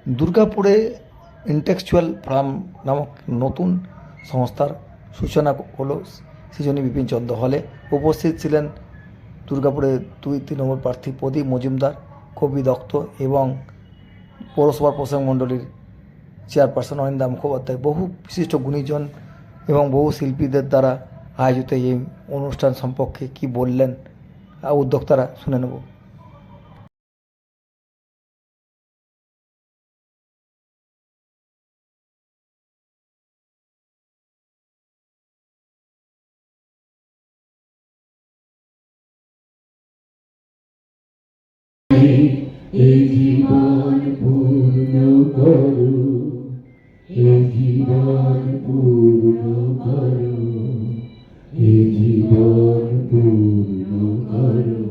দুর্গাপুরে intellectual forum নামক নতুন সংস্থার সূচনা হলো সৃজনী বিপিন চন্দ্র হলে। উপস্থিত ছিলেন দুর্গাপুরের 2 নম্বর প্রার্থী প্রদীপ মজুমদার, কবি দত্ত এবং পৌরসভার প্রশাসক মণ্ডলীর চেয়ারপারসন অনিন্দা মুখোপাধ্যায়। বহু বিশিষ্ট গুণীজন এবং বহু শিল্পীদের দ্বারা আয়োজিত এই অনুষ্ঠান সম্পর্কে কি বললেন উদ্যোক্তারা শুনে নেব। এই জীবন পূর্ণ করো, এই জীবন পূর্ণ করো, এই জীবন পূর্ণ করো,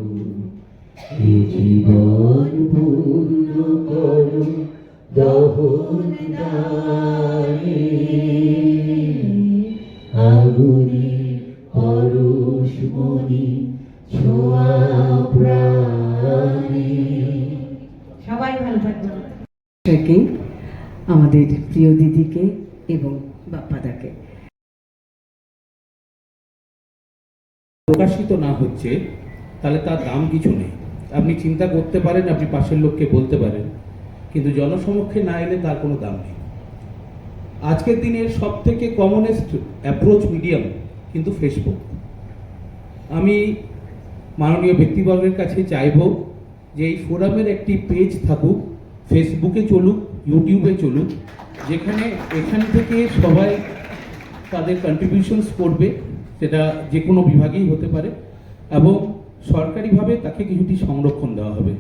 এই জীবন পূর্ণ করো, দহন দানে আগুনে পরশমণি ছোঁয়া প্রাণে। সবাই ভালো থাকবেন। আমাদের প্রিয় দিদিকে এবং বাপ্পাদাকে প্রকাশিত না হচ্ছে তাহলে তার দাম কিছু নেই। আপনি চিন্তা করতে পারেন, আপনি পাশের লোককে বলতে পারেন, কিন্তু জনসমক্ষে না এলে তার কোনো দাম নেই। আজকের দিনের সব থেকে কমনেস্ট অ্যাপ্রোচ মিডিয়াম কিন্তু ফেসবুক। আমি মাননীয় ব্যক্তিবর্গের কাছে চাইব যে এই ফোরামের একটি পেজ থাকুক, ফেসবুকে চলুক, ইউটিউবে চলুক, যেখানে এখান থেকে সবাই তাদের কন্ট্রিবিউশনস করবে, সেটা যে কোনো বিভাগেই হতে পারে, এবং সরকারিভাবে তাকে কিছুটি সংরক্ষণ দেওয়া হবে।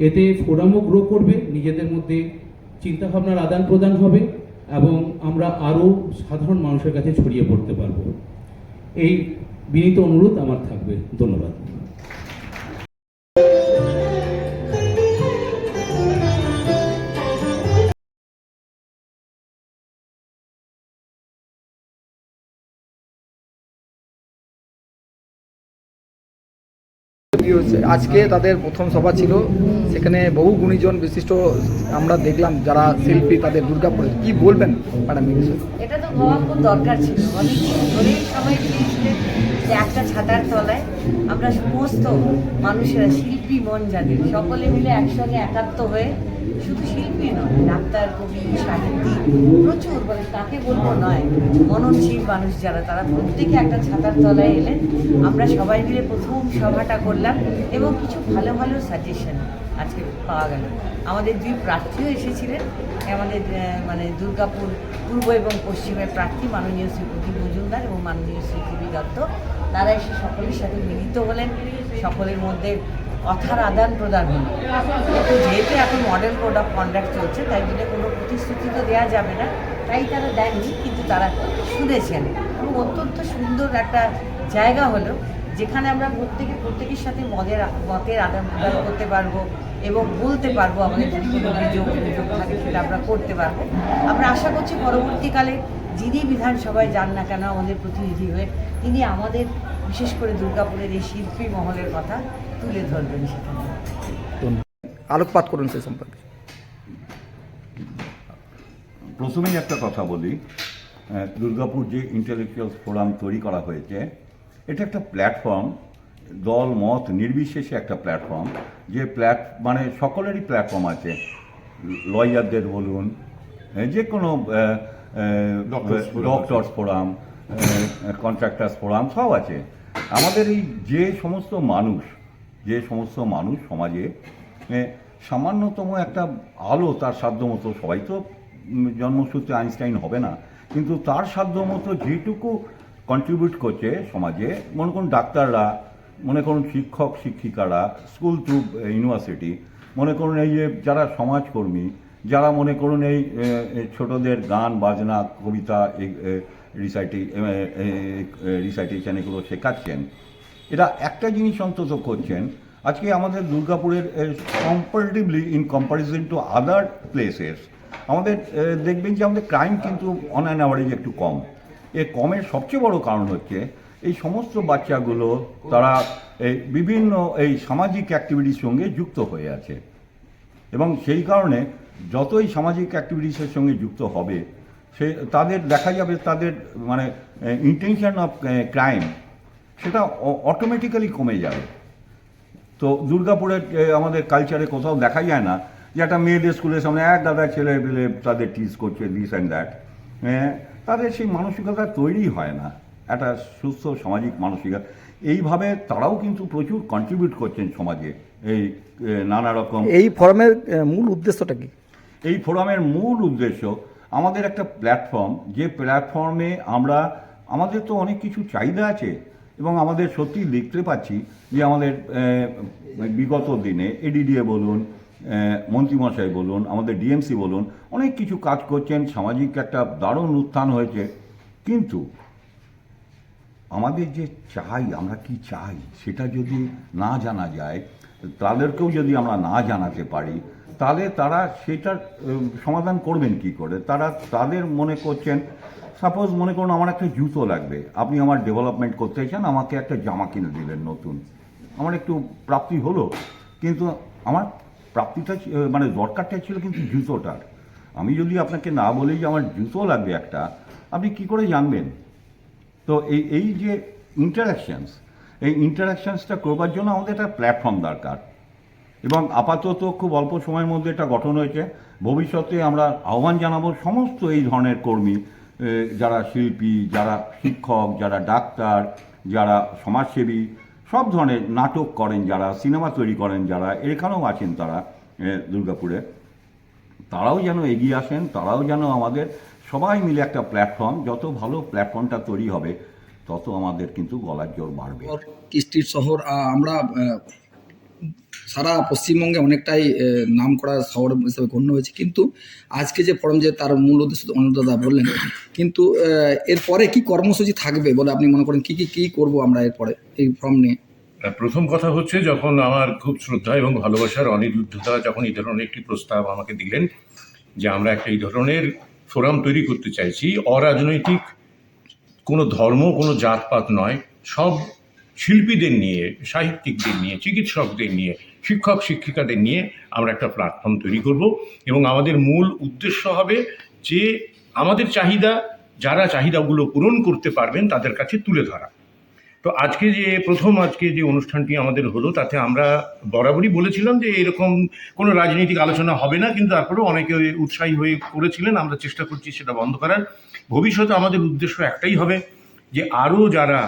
এতে ফোরামও গ্রো করবে, নিজেদের মধ্যে চিন্তাভাবনার আদান প্রদান হবে এবং আমরা আরও সাধারণ মানুষের কাছে ছড়িয়ে পড়তে পারবো। এই বিনীত অনুরোধ আমার থাকবে। ধন্যবাদ। আজকে তাদের প্রথম সভা ছিল, সেখানে বহু গুণীজন বিশিষ্ট আমরা দেখলাম যারা শিল্পী তাদের দুর্গাপুরে কি বলবেন ম্যাডাম? এটা তো হওয়া খুব দরকার ছিল। অনেকদিন ধরেই সবাই চেয়েছিলেন যে একটা ছাতার তলায় আমরা সমস্ত মানুষেরা, শিল্পী মন যাদের, সকলে মিলে একসঙ্গে একাত্ম হয়ে, শুধু শিল্পী নয়, ডাক্তার, কবি, সাহিত্যিক, প্রচুর, মানে তাকে বলবো নয়, মননশীল মানুষ যারা, তারা প্রত্যেকে একটা ছাতার তলায় এলেন। আমরা সবাই মিলে প্রথম সভাটা করলাম এবং কিছু ভালো ভালো সাজেশন আজকে পাওয়া গেল। আমাদের 2 প্রার্থীও এসেছিলেন, আমাদের মানে দুর্গাপুর পূর্ব এবং পশ্চিমের প্রার্থী মাননীয় শ্রী প্রদীপ মজুমদার এবং মাননীয় শ্রী কবি দত্ত। তারা এসে সকলের সাথে মিলিত হলেন, সকলের মধ্যে কথার আদান প্রদান হলো। কিন্তু যেহেতু এখন মডেল কোড অফ কন্ডাক্ট চলছে, তাই জন্য কোনো প্রতিশ্রুতি তো দেওয়া যাবে না, তাই তারা দেননি, কিন্তু তারা শুনেছেন এবং অত্যন্ত সুন্দর একটা জায়গা হলো, যেখানে আমরা প্রত্যেকের সাথে মতের আদান প্রদান করতে পারবো এবং বলতে পারবো, আমাদের যদি কোনো অভিযোগ থাকে সেটা আমরা করতে পারবো। আমরা আশা করছি পরবর্তীকালে যিনি বিধানসভায় যান না কেন আমাদের প্রতিনিধি হয়ে, তিনি আমাদের বিশেষ করে দুর্গাপুরের এই শিল্পী মহলের কথা তুলে ধরবেন সেখানে। আলোকপাত করুন সে সম্পর্কে। প্রথমেই একটা কথা বলি, দুর্গাপুর যে ইন্টেলেকচুয়াল ফোরাম তৈরি করা হয়েছে, এটা একটা প্ল্যাটফর্ম, দল মত নির্বিশেষে একটা প্ল্যাটফর্ম, যে মানে সকলেরই প্ল্যাটফর্ম আছে। লয়ারদের বলুন, যে কোনো ডক্টরস ফোরাম, কন্ট্রাক্টার্স ফোরাম, সব আছে। আমাদের এই যে সমস্ত মানুষ সমাজে সামান্যতম একটা আলো, তার সাধ্যমতো, সবাই তো জন্মসূত্রে আইনস্টাইন হবে না, কিন্তু তার সাধ্যমতো যেটুকু কন্ট্রিবিউট করছে সমাজে, মনে করুন ডাক্তাররা, মনে করুন শিক্ষক শিক্ষিকারা, স্কুল টু ইউনিভার্সিটি, মনে করুন এই যে যারা সমাজকর্মী, যারা মনে করুন এই ছোটদের গান বাজনা কবিতা রিসাইটেশন এগুলো শেখাচ্ছেন, এরা একটা জিনিস অন্তত করছেন। আজকে আমাদের দুর্গাপুরের comparatively in comparison to other places, আমাদের দেখবেন যে আমাদের ক্রাইম কিন্তু অন অ্যান অ্যাভারেজ একটু কম। এর কমের সবচেয়ে বড় কারণ হচ্ছে এই সমস্ত বাচ্চাগুলো তারা এই বিভিন্ন এই সামাজিক অ্যাক্টিভিটির সঙ্গে যুক্ত হয়ে আছে, এবং সেই কারণে যতই সামাজিক অ্যাক্টিভিটিসের সঙ্গে যুক্ত হবে সে তাদের দেখা যাবে তাদের মানে ইন্টেনশন অফ ক্রাইম সেটা অটোমেটিক্যালি কমে যাবে। তো দুর্গাপুরের আমাদের কালচারে কোথাও দেখা যায় না যে একটা মেয়েদের স্কুলের সামনে এক দাদা ছেলে পেলে তাদের টিজ করছে দিস অ্যান্ড দ্যাট, তাদের সেই মানসিকতা তৈরি হয় না, একটা সুস্থ সামাজিক মানসিকতা। এইভাবে তারাও কিন্তু প্রচুর কন্ট্রিবিউট করছেন সমাজে এই নানা রকম। এই ফোরামের মূল উদ্দেশ্যটা কি? এই ফোরামের মূল উদ্দেশ্য আমাদের একটা প্ল্যাটফর্ম, যে প্ল্যাটফর্মে আমরা আমাদের তো অনেক কিছু চাহিদা আছে এবং আমাদের সত্যি দেখতে পাচ্ছি যে আমাদের বিগত দিনে এডিডিএ বলুন, মন্ত্রীমশাই বলুন, আমাদের ডিএমসি বলুন, অনেক কিছু কাজ করছেন, সামাজিক একটা দারুণ উত্থান হয়েছে। কিন্তু আমাদের যে চাই, আমরা কি চাই সেটা যদি না জানা যায়, তাদেরকেও যদি আমরা না জানাতে পারি, তাহলে তারা সেটার সমাধান করবেন কি করে? তারা তাদের মনে করছেন, সাপোজ মনে করুন আমার একটা জুতো লাগবে, আপনি আমার ডেভেলপমেন্ট করতে চান, আমাকে একটা জামা কিনে দিলেন নতুন, আমার একটু প্রাপ্তি হলো, কিন্তু আমার প্রাপ্তিটা মানে দরকারটা ছিল কিন্তু জুতোটার। আমি যদি আপনাকে না বলি যে আমার জুতো লাগবে একটা, আপনি কি করে জানবেন? তো এই যে ইন্টারাকশানস, এই ইন্টারাকশানসটা করবার জন্য আমাদের একটা প্ল্যাটফর্ম দরকার এবং আপাতত খুব অল্প সময়ের মধ্যে এটা গঠন হয়েছে। ভবিষ্যতে আমরা আহ্বান জানাবো সমস্ত এই ধরনের কর্মী, যারা শিল্পী, যারা শিক্ষক, যারা ডাক্তার, যারা সমাজসেবী, সব ধরনের নাটক করেন, যারা সিনেমা তৈরি করেন, যারা এখানেও আছেন তারা দুর্গাপুরে, তারাও যেন এগিয়ে আসেন, তারাও যেন আমাদের সবাই মিলে একটা প্ল্যাটফর্ম, যত ভালো প্ল্যাটফর্মটা তৈরি হবে তত আমাদের কিন্তু গলার জোর বাড়বে। কৃষ্টির শহর, আমরা সারা পশ্চিমবঙ্গে অনেকটাই নাম করা শহর হিসেবে গণ্য হয়েছে, কিন্তু আজকে যে ফোরাম, যে তার মূল উদ্দেশ্য অনুদাদা বললেন, কিন্তু এরপরে কি কর্মসূচি থাকবে বলে আপনি মনে করেন? কি করব আমরা এরপরে এই ফোরাম নিয়ে? প্রথম কথা হচ্ছে, যখন আমার খুব শ্রদ্ধা এবং ভালোবাসার অনিরুদ্ধদা যখন এই ধরনের একটি প্রস্তাব আমাকে দিলেন যে আমরা একটা এই ধরনের ফোরাম তৈরি করতে চাইছি, অরাজনৈতিক, কোনো ধর্ম, কোনো জাতপাত নয়, সব শিল্পীদের নিয়ে, সাহিত্যিকদের নিয়ে, চিকিৎসকদের নিয়ে, শিক্ষক শিক্ষিকাদের নিয়ে আমরা একটা প্ল্যাটফর্ম তৈরি করব এবং আমাদের মূল উদ্দেশ্য হবে যে আমাদের চাহিদা, যারা চাহিদাগুলো পূরণ করতে পারবেন তাদের কাছে তুলে ধরা। তো আজকে যে অনুষ্ঠানটি আমাদের হলো, তাতে আমরা বরাবরই বলেছিলাম যে এরকম কোনো রাজনৈতিক আলোচনা হবে না, কিন্তু তারপরেও অনেকে উৎসাহী হয়ে করেছিলেন। আমরা চেষ্টা করছি সেটা বন্ধ করার। ভবিষ্যতে আমাদের উদ্দেশ্য একটাই হবে যে আরও যারা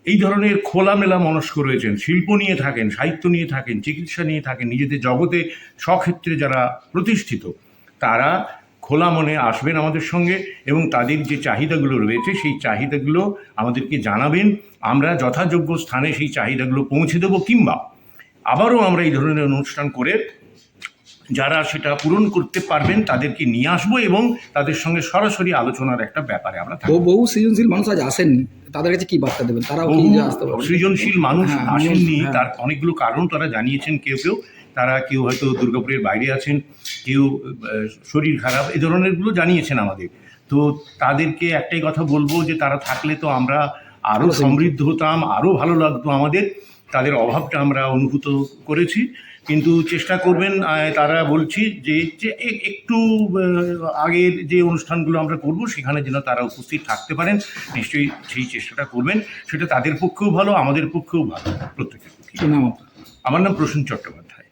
এই ধরনের খোলামেলা মনস্ক রয়েছেন, শিল্প নিয়ে থাকেন, সাহিত্য নিয়ে থাকেন, চিকিৎসা নিয়ে থাকেন, নিজেদের জগতে স্বক্ষেত্রে যারা প্রতিষ্ঠিত, তারা খোলা মনে আসবেন আমাদের সঙ্গে এবং তাদের যে চাহিদাগুলো রয়েছে সেই চাহিদাগুলো আমাদেরকে জানাবেন। আমরা যথাযোগ্য স্থানে সেই চাহিদাগুলো পৌঁছে দেবো, কিংবা আবারও আমরা এই ধরনের অনুষ্ঠান করে যারা সেটা পূরণ করতে পারবেন তাদেরকে নিয়ে আসবো এবং তাদের সঙ্গে সরাসরি আলোচনার একটা ব্যাপারে আমরা থাকবো। বহু সৃজনশীল মানুষ আজ আসেননি, তাদের কাছে কি বার্তা দেবেন? তারাও কি আসতে পারবে? সৃজনশীল মানুষ আসেননি, তার অনেকগুলো কারণ তারা জানিয়েছেন। কেউ হয়তো দুর্গাপুরের বাইরে আছেন, কেউ শরীর খারাপ, এই ধরনেরগুলো জানিয়েছেন আমাদের। তো তাদেরকে একটাই কথা বলবো যে তারা থাকলে তো আমরা আরও সমৃদ্ধ হতাম, আরও ভালো লাগতো আমাদের। তাদের অভাবটা আমরা অনুভূত করেছি, কিন্তু চেষ্টা করবেন, তারা বলছি যে একটু আগের যে অনুষ্ঠানগুলো আমরা করব সেখানে যেন তারা উপস্থিত থাকতে পারেন। নিশ্চয়ই সেই চেষ্টাটা করবেন, সেটা তাদের পক্ষেও ভালো, আমাদের পক্ষেও ভালো, প্রত্যেকের পক্ষে। কি নাম আপনার? আমার নাম প্রসূন চট্টোপাধ্যায়।